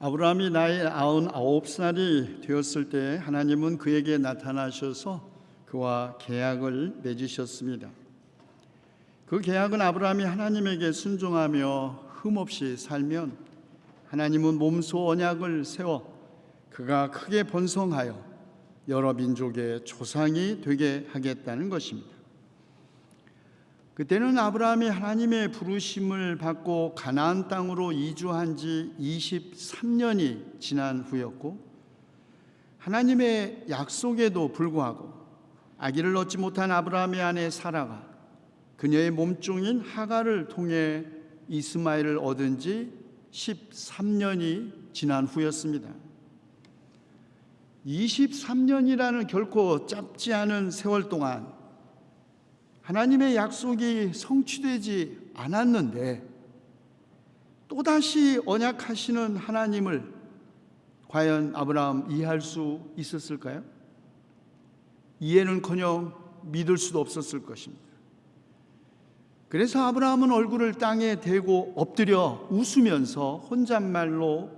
아브라함이 나이 99살이 되었을 때 하나님은 그에게 나타나셔서 그와 계약을 맺으셨습니다. 그 계약은 아브라함이 하나님에게 순종하며 흠없이 살면 하나님은 몸소 언약을 세워 그가 크게 번성하여 여러 민족의 조상이 되게 하겠다는 것입니다. 그때는 아브라함이 하나님의 부르심을 받고 가나안 땅으로 이주한 지 23년이 지난 후였고, 하나님의 약속에도 불구하고 아기를 얻지 못한 아브라함의 아내 사라가 그녀의 몸종인 하갈을 통해 이스마엘을 얻은 지 13년이 지난 후였습니다. 23년이라는 결코 짧지 않은 세월 동안 하나님의 약속이 성취되지 않았는데 또다시 언약하시는 하나님을 과연 아브라함 이해할 수 있었을까요? 이해는커녕 믿을 수도 없었을 것입니다. 그래서 아브라함은 얼굴을 땅에 대고 엎드려 웃으면서 혼잣말로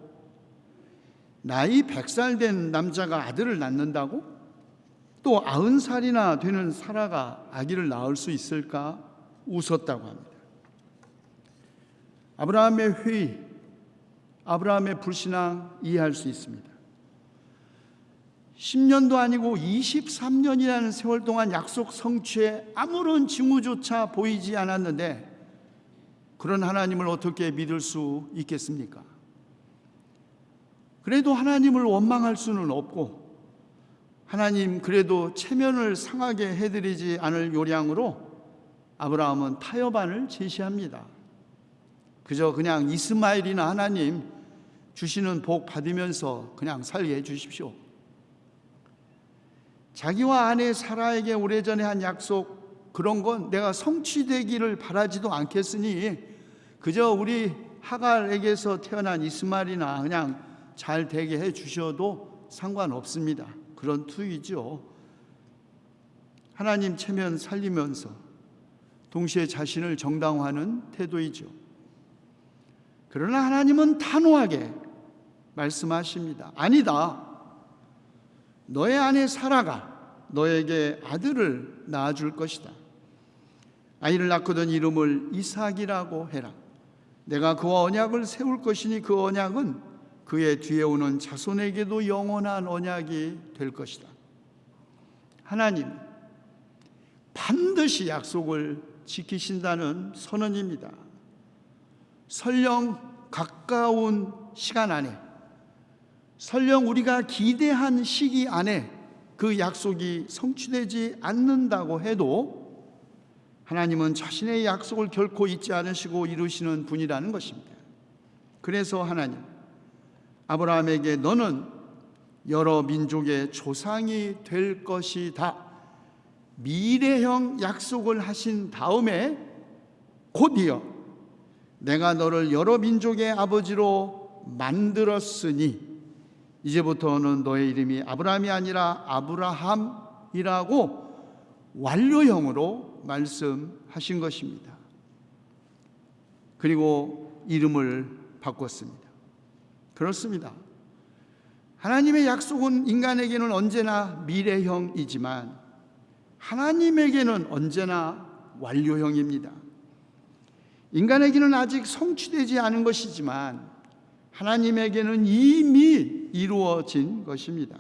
나이 100살 된 남자가 아들을 낳는다고? 또 90살이나 되는 사라가 아기를 낳을 수 있을까? 웃었다고 합니다. 아브라함의 회의, 아브라함의 불신앙 이해할 수 있습니다. 10년도 아니고 23년이라는 세월 동안 약속 성취에 아무런 징후조차 보이지 않았는데 그런 하나님을 어떻게 믿을 수 있겠습니까? 그래도 하나님을 원망할 수는 없고, 하나님 그래도 체면을 상하게 해드리지 않을 요량으로 아브라함은 타협안을 제시합니다. 그냥 이스마엘이나 하나님 주시는 복 받으면서 그냥 살게 해주십시오. 자기와 아내 사라에게 오래전에 한 약속, 그런 건 내가 성취되기를 바라지도 않겠으니 그저 우리 하갈에게서 태어난 이스마엘이나 그냥 잘 되게 해주셔도 상관없습니다. 그런 투이죠. 하나님 체면 살리면서 동시에 자신을 정당화하는 태도이죠. 그러나 하나님은 단호하게 말씀하십니다. 아니다. 너의 아내 사라가 너에게 아들을 낳아줄 것이다. 아이를 낳거든 이름을 이삭이라고 해라. 내가 그와 언약을 세울 것이니 그 언약은 그의 뒤에 오는 자손에게도 영원한 언약이 될 것이다. 하나님 반드시 약속을 지키신다는 선언입니다. 설령 가까운 시간 안에, 설령 우리가 기대한 시기 안에 그 약속이 성취되지 않는다고 해도 하나님은 자신의 약속을 결코 잊지 않으시고 이루시는 분이라는 것입니다. 그래서 하나님 아브라함에게 너는 여러 민족의 조상이 될 것이다, 미래형 약속을 하신 다음에 곧이어 내가 너를 여러 민족의 아버지로 만들었으니 이제부터는 너의 이름이 아브라함이 아니라 아브라함이라고 완료형으로 말씀하신 것입니다. 그리고 이름을 바꿨습니다. 그렇습니다. 하나님의 약속은 인간에게는 언제나 미래형이지만 하나님에게는 언제나 완료형입니다. 인간에게는 아직 성취되지 않은 것이지만 하나님에게는 이미 이루어진 것입니다.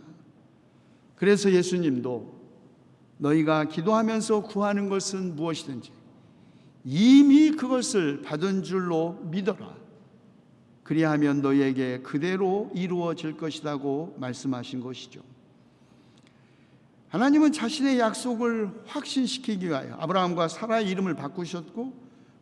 그래서 예수님도 너희가 기도하면서 구하는 것은 무엇이든지 이미 그것을 받은 줄로 믿어라. 그리하면 너희에게 그대로 이루어질 것이라고 말씀하신 것이죠. 하나님은 자신의 약속을 확신시키기 위하여 아브라함과 사라의 이름을 바꾸셨고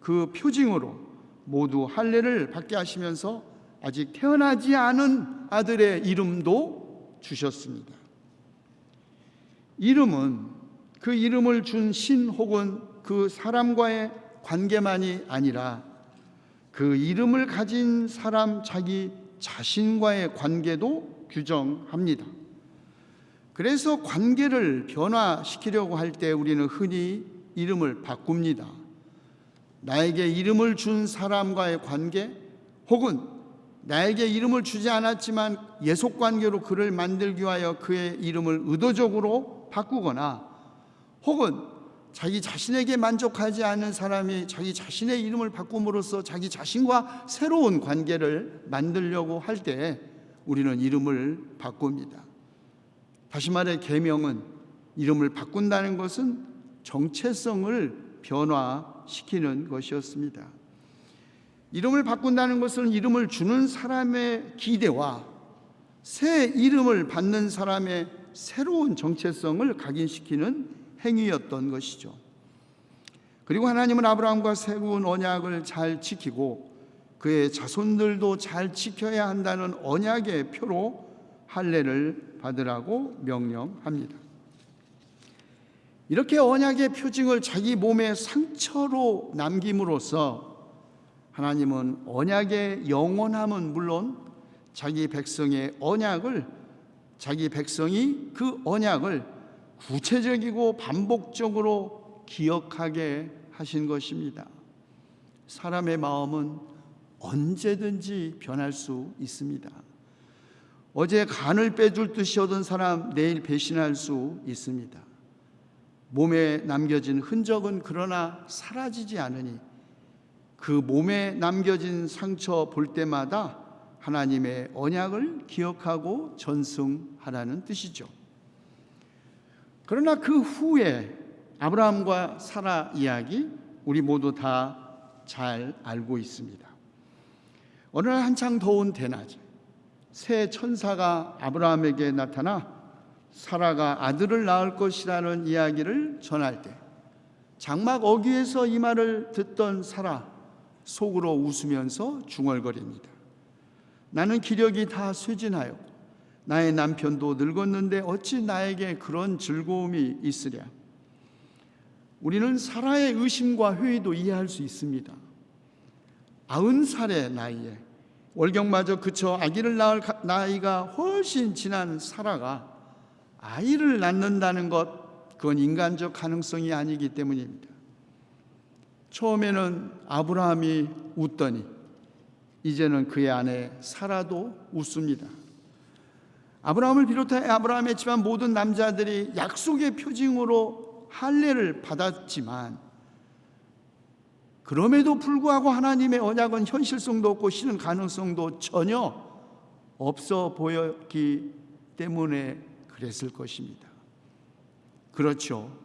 그 표징으로 모두 할례를 받게 하시면서 아직 태어나지 않은 아들의 이름도 주셨습니다. 이름은 그 이름을 준 신 혹은 그 사람과의 관계만이 아니라 그 이름을 가진 사람 자기 자신과의 관계도 규정합니다. 그래서 관계를 변화시키려고 할 때 우리는 흔히 이름을 바꿉니다. 나에게 이름을 준 사람과의 관계 혹은 나에게 이름을 주지 않았지만 예속관계로 그를 만들기 위하여 그의 이름을 의도적으로 바꾸거나 혹은 자기 자신에게 만족하지 않는 사람이 자기 자신의 이름을 바꿈으로써 자기 자신과 새로운 관계를 만들려고 할 때 우리는 이름을 바꿉니다. 다시 말해 계명은, 이름을 바꾼다는 것은 정체성을 변화시키는 것이었습니다. 이름을 바꾼다는 것은 이름을 주는 사람의 기대와 새 이름을 받는 사람의 새로운 정체성을 각인시키는 행위였던 것이죠. 그리고 하나님은 아브라함과 세운 언약을 잘 지키고 그의 자손들도 잘 지켜야 한다는 언약의 표로 할례를 받으라고 명령합니다. 이렇게 언약의 표징을 자기 몸의 상처로 남김으로써 하나님은 언약의 영원함은 물론 자기 백성이 그 언약을 구체적이고 반복적으로 기억하게 하신 것입니다. 사람의 마음은 언제든지 변할 수 있습니다. 어제 간을 빼줄 듯이 오던 사람 내일 배신할 수 있습니다. 몸에 남겨진 흔적은 그러나 사라지지 않으니 그 몸에 남겨진 상처 볼 때마다 하나님의 언약을 기억하고 전승하라는 뜻이죠. 그러나 그 후에 아브라함과 사라 이야기 우리 모두 다 잘 알고 있습니다. 어느 날 한창 더운 대낮에 새 천사가 아브라함에게 나타나 사라가 아들을 낳을 것이라는 이야기를 전할 때 장막 어귀에서 이 말을 듣던 사라 속으로 웃으면서 중얼거립니다. 나는 기력이 다 쇠진하여 나의 남편도 늙었는데 어찌 나에게 그런 즐거움이 있으랴. 우리는 사라의 의심과 회의도 이해할 수 있습니다. 90살의 나이에 월경마저 그쳐 아기를 낳을 나이가 훨씬 지난 사라가 아이를 낳는다는 것, 그건 인간적 가능성이 아니기 때문입니다. 처음에는 아브라함이 웃더니 이제는 그의 아내 사라도 웃습니다. 아브라함을 비롯해 아브라함의 집안 모든 남자들이 약속의 표징으로 할례를 받았지만 그럼에도 불구하고 하나님의 언약은 현실성도 없고 실현 가능성도 전혀 없어 보였기 때문에 그랬을 것입니다. 그렇죠.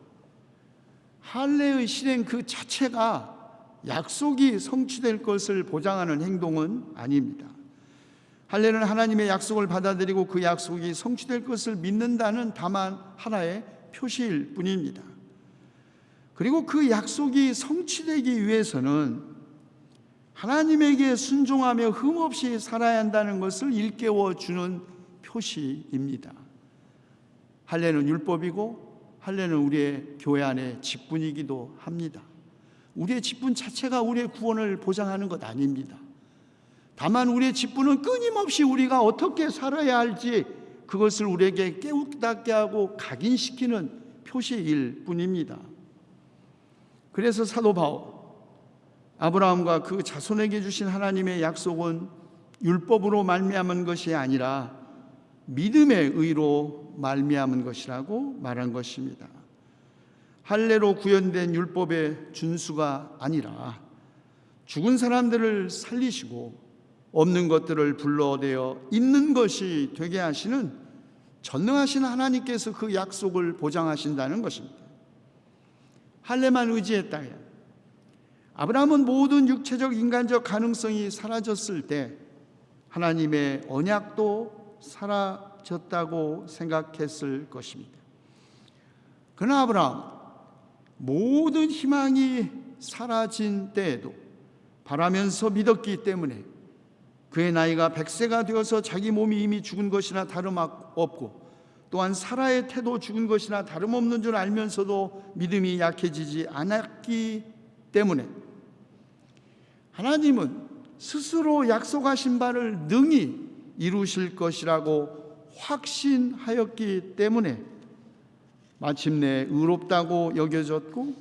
할례의 실행 그 자체가 약속이 성취될 것을 보장하는 행동은 아닙니다. 할례는 하나님의 약속을 받아들이고 그 약속이 성취될 것을 믿는다는 다만 하나의 표시일 뿐입니다. 그리고 그 약속이 성취되기 위해서는 하나님에게 순종하며 흠없이 살아야 한다는 것을 일깨워 주는 표시입니다. 할례는 율법이고 할례는 우리의 교회 안의 직분이기도 합니다. 우리의 직분 자체가 우리의 구원을 보장하는 것 아닙니다. 다만 우리의 직분은 끊임없이 우리가 어떻게 살아야 할지 그것을 우리에게 깨닫게 하고 각인시키는 표시일 뿐입니다. 그래서 사도 바울, 아브라함과 그 자손에게 주신 하나님의 약속은 율법으로 말미암은 것이 아니라 믿음의 의로 말미암은 것이라고 말한 것입니다. 할례로 구현된 율법의 준수가 아니라 죽은 사람들을 살리시고 없는 것들을 불러내어 있는 것이 되게 하시는 전능하신 하나님께서 그 약속을 보장하신다는 것입니다. 할례만 의지했다면 아브라함은 모든 육체적 인간적 가능성이 사라졌을 때 하나님의 언약도 사라졌다고 생각했을 것입니다. 그러나 아브라함 모든 희망이 사라진 때에도 바라면서 믿었기 때문에 그의 나이가 100세가 되어서 자기 몸이 이미 죽은 것이나 다름없고 또한 사라의 태도 죽은 것이나 다름없는 줄 알면서도 믿음이 약해지지 않았기 때문에 하나님은 스스로 약속하신 바를 능히 이루실 것이라고 확신하였기 때문에 마침내 의롭다고 여겨졌고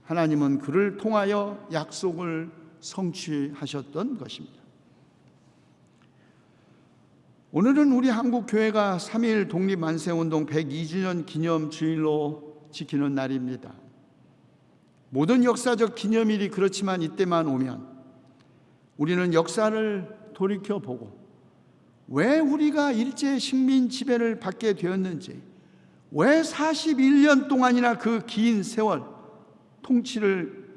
하나님은 그를 통하여 약속을 성취하셨던 것입니다. 오늘은 우리 한국 교회가 3.1 독립만세운동 102주년 기념 주일로 지키는 날입니다. 모든 역사적 기념일이 그렇지만 이때만 오면 우리는 역사를 돌이켜보고 왜 우리가 일제 식민 지배를 받게 되었는지, 왜 41년 동안이나 그 긴 세월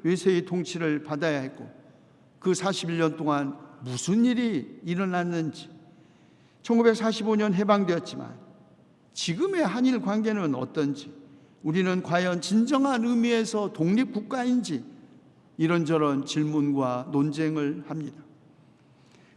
외세의 통치를 받아야 했고, 그 41년 동안 무슨 일이 일어났는지, 1945년 해방되었지만 지금의 한일 관계는 어떤지, 우리는 과연 진정한 의미에서 독립국가인지 이런저런 질문과 논쟁을 합니다.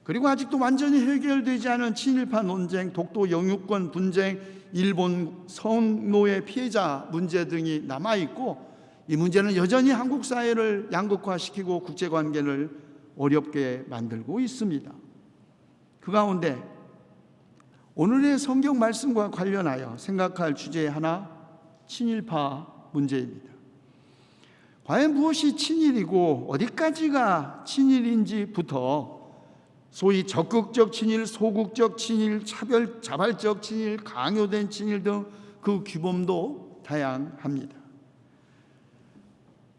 그리고 아직도 완전히 해결되지 않은 친일파 논쟁, 독도 영유권 분쟁, 일본 성노예 피해자 문제 등이 남아있고, 이 문제는 여전히 한국 사회를 양극화시키고 국제관계를 어렵게 만들고 있습니다. 그 가운데 오늘의 성경 말씀과 관련하여 생각할 주제 하나, 친일파 문제입니다. 과연 무엇이 친일이고 어디까지가 친일인지부터 소위 적극적 친일, 소극적 친일, 자발적 친일, 강요된 친일 등 그 규범도 다양합니다.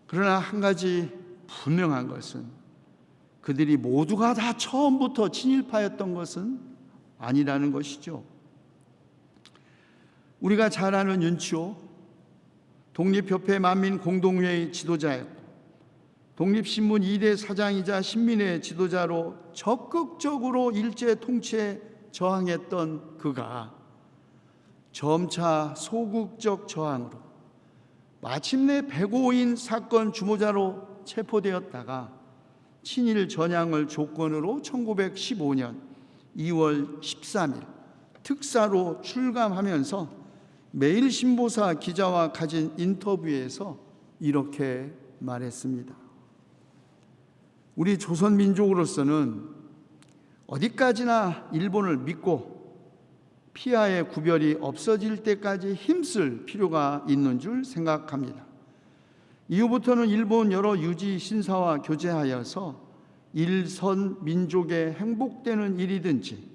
그러나 한 가지 분명한 것은 그들이 모두가 다 처음부터 친일파였던 것은 아니라는 것이죠. 우리가 잘 아는 윤치호, 독립협회 만민공동회의 지도자였고 독립신문 2대 사장이자 신민회 지도자로 적극적으로 일제 통치에 저항했던 그가 점차 소극적 저항으로 마침내 105인 사건 주모자로 체포되었다가 친일 전향을 조건으로 1915년 2월 13일 특사로 출감하면서 매일신보사 기자와 가진 인터뷰에서 이렇게 말했습니다. 우리 조선민족으로서는 어디까지나 일본을 믿고 피아의 구별이 없어질 때까지 힘쓸 필요가 있는 줄 생각합니다. 이후부터는 일본 여러 유지 신사와 교제하여서 일선 민족의 행복되는 일이든지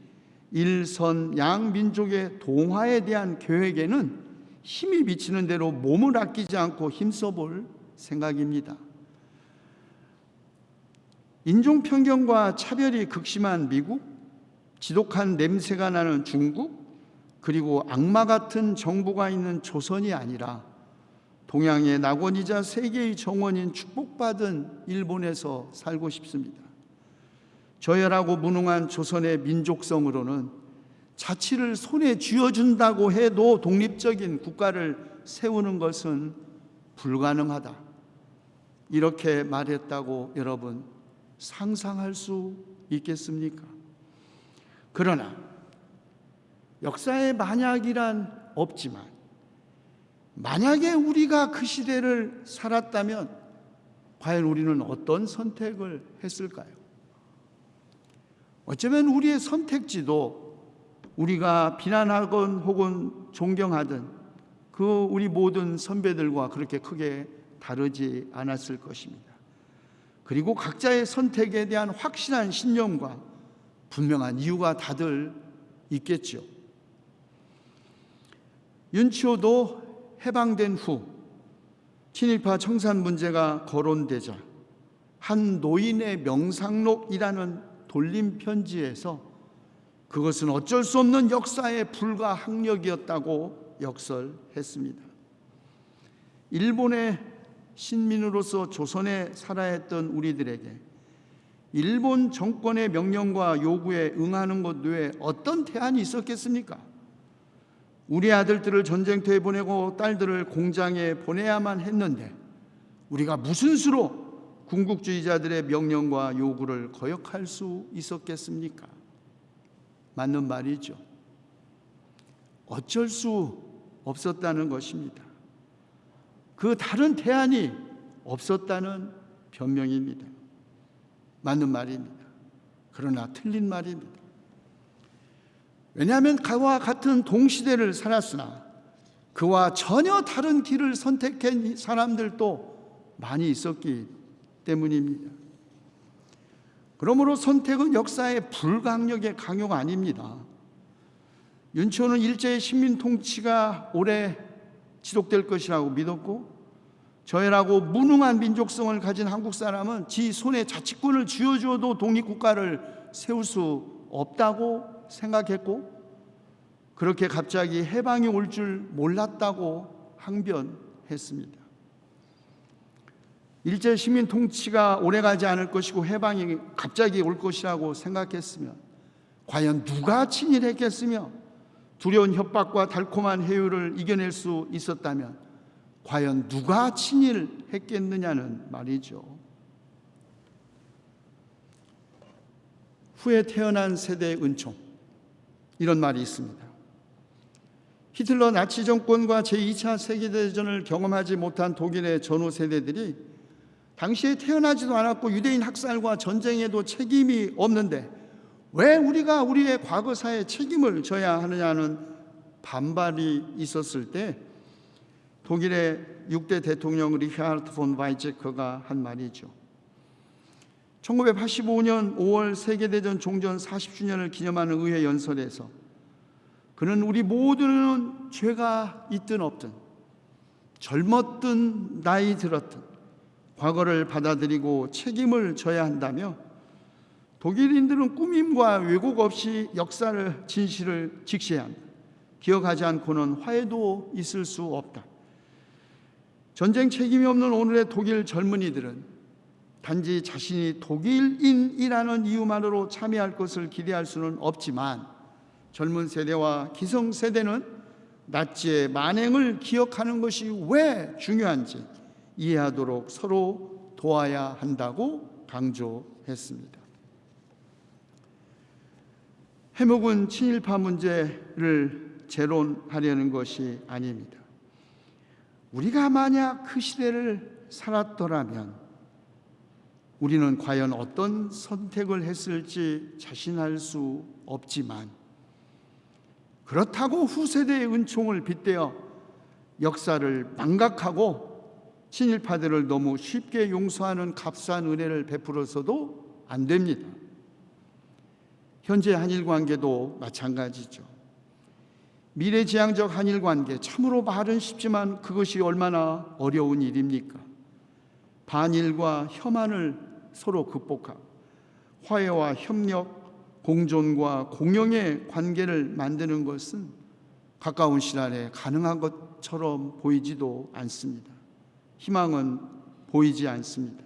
일선 양민족의 동화에 대한 계획에는 힘이 미치는 대로 몸을 아끼지 않고 힘써볼 생각입니다. 인종편견과 차별이 극심한 미국, 지독한 냄새가 나는 중국, 그리고 악마 같은 정부가 있는 조선이 아니라 동양의 낙원이자 세계의 정원인 축복받은 일본에서 살고 싶습니다. 저열하고 무능한 조선의 민족성으로는 자치를 손에 쥐어준다고 해도 독립적인 국가를 세우는 것은 불가능하다. 이렇게 말했다고 여러분 상상할 수 있겠습니까? 그러나 역사에 만약이란 없지만 만약에 우리가 그 시대를 살았다면 과연 우리는 어떤 선택을 했을까요? 어쩌면 우리의 선택지도 우리가 비난하건 혹은 존경하던 그 우리 모든 선배들과 그렇게 크게 다르지 않았을 것입니다. 그리고 각자의 선택에 대한 확실한 신념과 분명한 이유가 다들 있겠죠. 윤치호도 해방된 후 친일파 청산 문제가 거론되자 한 노인의 명상록이라는 돌림 편지에서 그것은 어쩔 수 없는 역사의 불가항력이었다고 역설했습니다. 일본의 신민으로서 조선에 살아야 했던 우리들에게 일본 정권의 명령과 요구에 응하는 것 외에 어떤 대안이 있었겠습니까? 우리 아들들을 전쟁터에 보내고 딸들을 공장에 보내야만 했는데 우리가 무슨 수로 군국주의자들의 명령과 요구를 거역할 수 있었겠습니까? 맞는 말이죠. 어쩔 수 없었다는 것입니다. 그 다른 대안이 없었다는 변명입니다. 맞는 말입니다. 그러나 틀린 말입니다. 왜냐하면 그와 같은 동시대를 살았으나 그와 전혀 다른 길을 선택한 사람들도 많이 있었기 때문입니다. 그러므로 선택은 역사의 불가항력의 강요가 아닙니다. 윤초는 일제의 식민 통치가 오래 지속될 것이라고 믿었고, 저해라고 무능한 민족성을 가진 한국 사람은 지 손에 자치권을 쥐어주어도 독립국가를 세울 수 없다고 생각했고, 그렇게 갑자기 해방이 올 줄 몰랐다고 항변했습니다. 일제 식민 통치가 오래가지 않을 것이고 해방이 갑자기 올 것이라고 생각했으면 과연 누가 친일했겠으며, 두려운 협박과 달콤한 해유를 이겨낼 수 있었다면 과연 누가 친일했겠느냐는 말이죠. 후에 태어난 세대의 은총, 이런 말이 있습니다. 히틀러 나치 정권과 제2차 세계대전을 경험하지 못한 독일의 전후 세대들이 당시에 태어나지도 않았고 유대인 학살과 전쟁에도 책임이 없는데 왜 우리가 우리의 과거사에 책임을 져야 하느냐는 반발이 있었을 때, 독일의 6대 대통령 리히하르트 폰 바이제커가 한 말이죠. 1985년 5월 세계대전 종전 40주년을 기념하는 의회 연설에서 그는 우리 모두는 죄가 있든 없든, 젊었든 나이 들었든 과거를 받아들이고 책임을 져야 한다며, 독일인들은 꾸밈과 왜곡 없이 역사를 진실을 직시해야 한다. 기억하지 않고는 화해도 있을 수 없다. 전쟁 책임이 없는 오늘의 독일 젊은이들은 단지 자신이 독일인이라는 이유만으로 참여할 것을 기대할 수는 없지만, 젊은 세대와 기성세대는 나치의 만행을 기억하는 것이 왜 중요한지 이해하도록 서로 도와야 한다고 강조했습니다. 해묵은 친일파 문제를 재론하려는 것이 아닙니다. 우리가 만약 그 시대를 살았더라면 우리는 과연 어떤 선택을 했을지 자신할 수 없지만, 그렇다고 후세대의 은총을 빗대어 역사를 망각하고 친일파들을 너무 쉽게 용서하는 값싼 은혜를 베풀어서도 안 됩니다. 현재 한일 관계도 마찬가지죠. 미래지향적 한일 관계, 참으로 말은 쉽지만 그것이 얼마나 어려운 일입니까? 반일과 혐한을 서로 극복하고 화해와 협력, 공존과 공영의 관계를 만드는 것은 가까운 시간에 가능한 것처럼 보이지도 않습니다. 희망은 보이지 않습니다.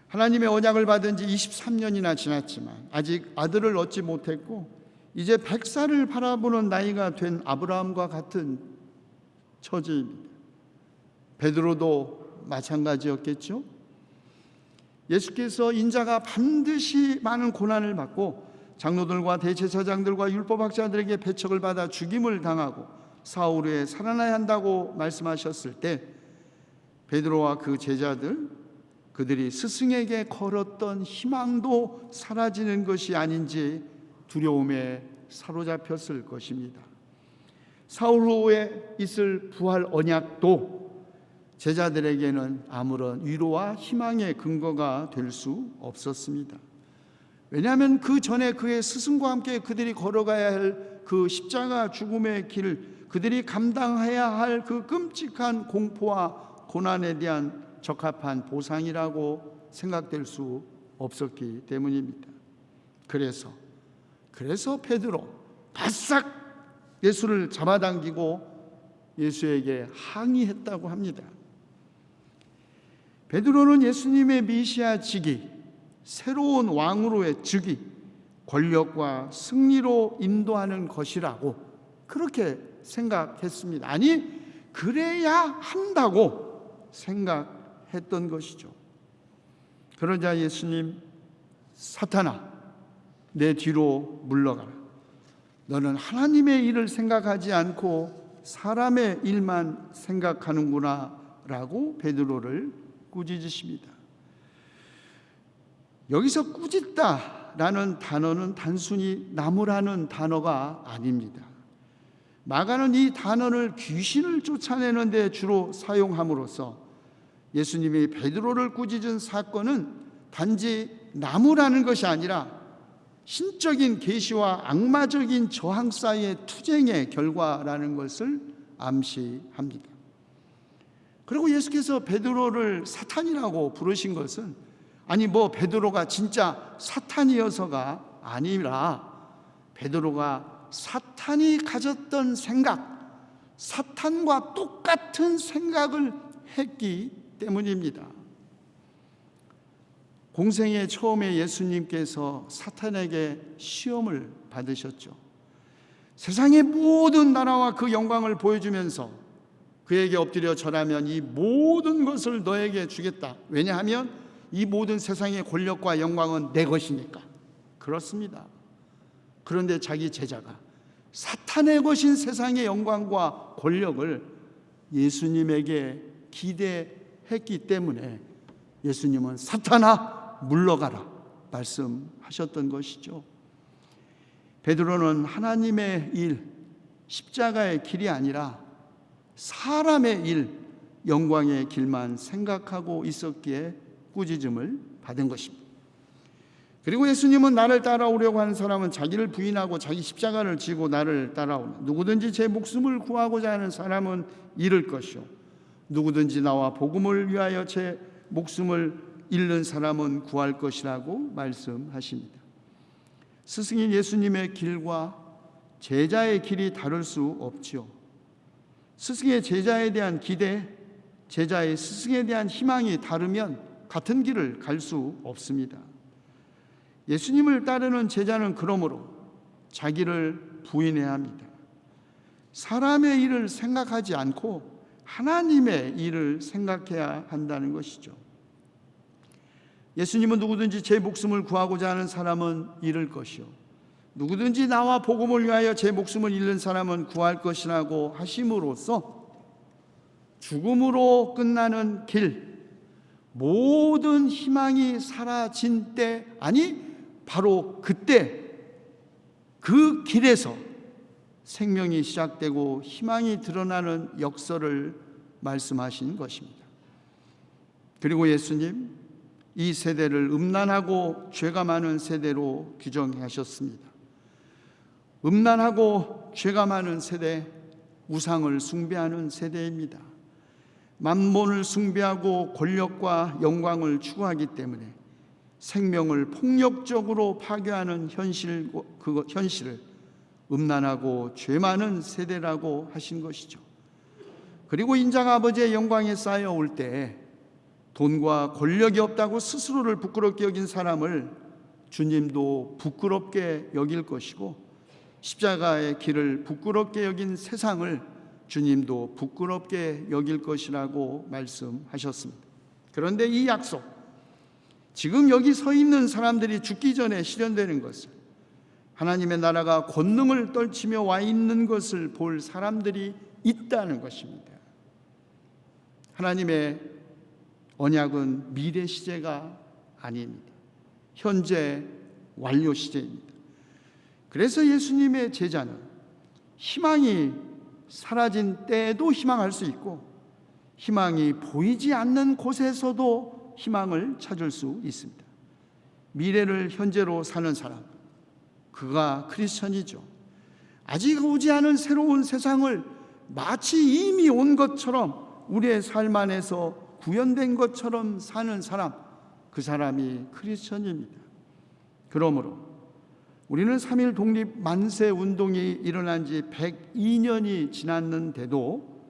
하나님의 언약을 받은 지 23년이나 지났지만 아직 아들을 얻지 못했고 이제 100살을 바라보는 나이가 된 아브라함과 같은 처지입니다. 베드로도 마찬가지였겠죠. 예수께서 인자가 반드시 많은 고난을 받고 장로들과 대제사장들과 율법학자들에게 배척을 받아 죽임을 당하고 사흘 후에 살아나야 한다고 말씀하셨을 때, 베드로와 그 제자들, 그들이 스승에게 걸었던 희망도 사라지는 것이 아닌지 두려움에 사로잡혔을 것입니다. 사흘 후에 있을 부활 언약도 제자들에게는 아무런 위로와 희망의 근거가 될 수 없었습니다. 왜냐하면 그 전에 그의 스승과 함께 그들이 걸어가야 할 그 십자가 죽음의 길, 그들이 감당해야 할 그 끔찍한 공포와 고난에 대한 적합한 보상이라고 생각될 수 없었기 때문입니다. 그래서 베드로 바싹 예수를 잡아당기고 예수에게 항의했다고 합니다. 베드로는 예수님의 메시아 직위, 새로운 왕으로의 즉위, 권력과 승리로 인도하는 것이라고 그렇게 생각했습니다. 아니, 그래야 한다고 생각했던 것이죠. 그러자 예수님, 사탄아, 내 뒤로 물러가라. 너는 하나님의 일을 생각하지 않고 사람의 일만 생각하는구나 라고 베드로를 꾸짖으십니다. 여기서 꾸짖다라는 단어는 단순히 나무라는 단어가 아닙니다. 마가는 이 단어를 귀신을 쫓아내는 데 주로 사용함으로써 예수님이 베드로를 꾸짖은 사건은 단지 나무라는 것이 아니라 신적인 계시와 악마적인 저항 사이의 투쟁의 결과라는 것을 암시합니다. 그리고 예수께서 베드로를 사탄이라고 부르신 것은 베드로가 진짜 사탄이어서가 아니라 베드로가 사탄이 가졌던 생각, 사탄과 똑같은 생각을 했기 때문입니다. 공생의 처음에 예수님께서 사탄에게 시험을 받으셨죠. 세상의 모든 나라와 그 영광을 보여주면서 그에게 엎드려 절하면 이 모든 것을 너에게 주겠다. 왜냐하면 이 모든 세상의 권력과 영광은 내 것이니까. 그렇습니다. 그런데 자기 제자가 사탄의 것인 세상의 영광과 권력을 예수님에게 기대했기 때문에 예수님은 사탄아 물러가라 말씀하셨던 것이죠. 베드로는 하나님의 일, 십자가의 길이 아니라 사람의 일, 영광의 길만 생각하고 있었기에 꾸짖음을 받은 것입니다. 그리고 예수님은 나를 따라오려고 하는 사람은 자기를 부인하고 자기 십자가를 지고 나를 따라오라. 누구든지 제 목숨을 구하고자 하는 사람은 잃을 것이요 누구든지 나와 복음을 위하여 제 목숨을 잃는 사람은 구할 것이라고 말씀하십니다. 스승인 예수님의 길과 제자의 길이 다를 수 없지요. 스승의 제자에 대한 기대, 제자의 스승에 대한 희망이 다르면 같은 길을 갈 수 없습니다. 예수님을 따르는 제자는 그러므로 자기를 부인해야 합니다. 사람의 일을 생각하지 않고 하나님의 일을 생각해야 한다는 것이죠. 예수님은 누구든지 제 목숨을 구하고자 하는 사람은 잃을 것이요 누구든지 나와 복음을 위하여 제 목숨을 잃는 사람은 구할 것이라고 하심으로써 죽음으로 끝나는 길, 모든 희망이 사라진 때, 바로 그때 그 길에서 생명이 시작되고 희망이 드러나는 역설을 말씀하신 것입니다. 그리고 예수님 이 세대를 음란하고 죄가 많은 세대로 규정하셨습니다. 음란하고 죄가 많은 세대, 우상을 숭배하는 세대입니다. 만몬을 숭배하고 권력과 영광을 추구하기 때문에 생명을 폭력적으로 파괴하는 현실을 음란하고 죄 많은 세대라고 하신 것이죠. 그리고 인자가 아버지의 영광에 쌓여올 때 돈과 권력이 없다고 스스로를 부끄럽게 여긴 사람을 주님도 부끄럽게 여길 것이고, 십자가의 길을 부끄럽게 여긴 세상을 주님도 부끄럽게 여길 것이라고 말씀하셨습니다. 그런데 이 약속, 지금 여기 서 있는 사람들이 죽기 전에 실현되는 것을, 하나님의 나라가 권능을 떨치며 와 있는 것을 볼 사람들이 있다는 것입니다. 하나님의 언약은 미래 시제가 아닙니다. 현재 완료 시제입니다. 그래서 예수님의 제자는 희망이 사라진 때에도 희망할 수 있고, 희망이 보이지 않는 곳에서도 희망을 찾을 수 있습니다. 미래를 현재로 사는 사람, 그가 크리스천이죠. 아직 오지 않은 새로운 세상을 마치 이미 온 것처럼, 우리의 삶 안에서 구현된 것처럼 사는 사람, 그 사람이 크리스천입니다. 그러므로 우리는 3.1 독립 만세 운동이 일어난 지 102년이 지났는데도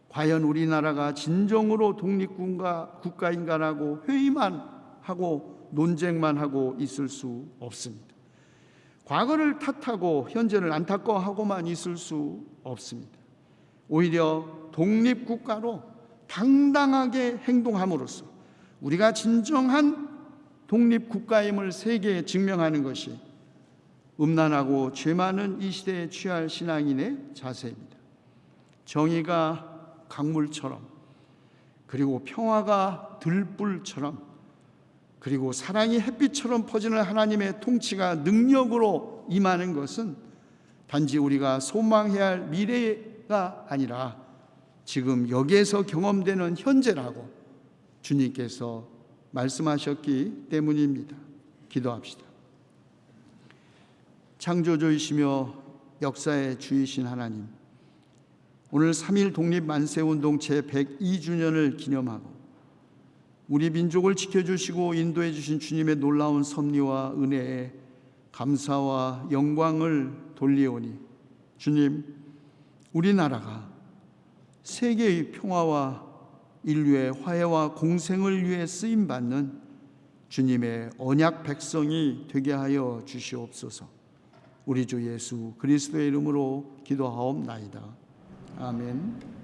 과연 우리나라가 진정으로 독립국가인가라고 회의만 하고 논쟁만 하고 있을 수 없습니다. 과거를 탓하고 현재를 안타까워하고만 있을 수 없습니다. 오히려 독립국가로 당당하게 행동함으로써 우리가 진정한 독립국가임을 세계에 증명하는 것이 음란하고 죄 많은 이 시대에 취할 신앙인의 자세입니다. 정의가 강물처럼, 그리고 평화가 들불처럼, 그리고 사랑이 햇빛처럼 퍼지는 하나님의 통치가 능력으로 임하는 것은 단지 우리가 소망해야 할 미래가 아니라 지금 여기에서 경험되는 현재라고 주님께서 말씀하셨기 때문입니다. 기도합시다. 창조주이시며 역사의 주이신 하나님, 오늘 3.1 독립만세운동 제102주년을 기념하고 우리 민족을 지켜주시고 인도해 주신 주님의 놀라운 섭리와 은혜에 감사와 영광을 돌리오니, 주님, 우리나라가 세계의 평화와 인류의 화해와 공생을 위해 쓰임받는 주님의 언약 백성이 되게 하여 주시옵소서. 우리 주 예수 그리스도의 이름으로 기도하옵나이다. 아멘.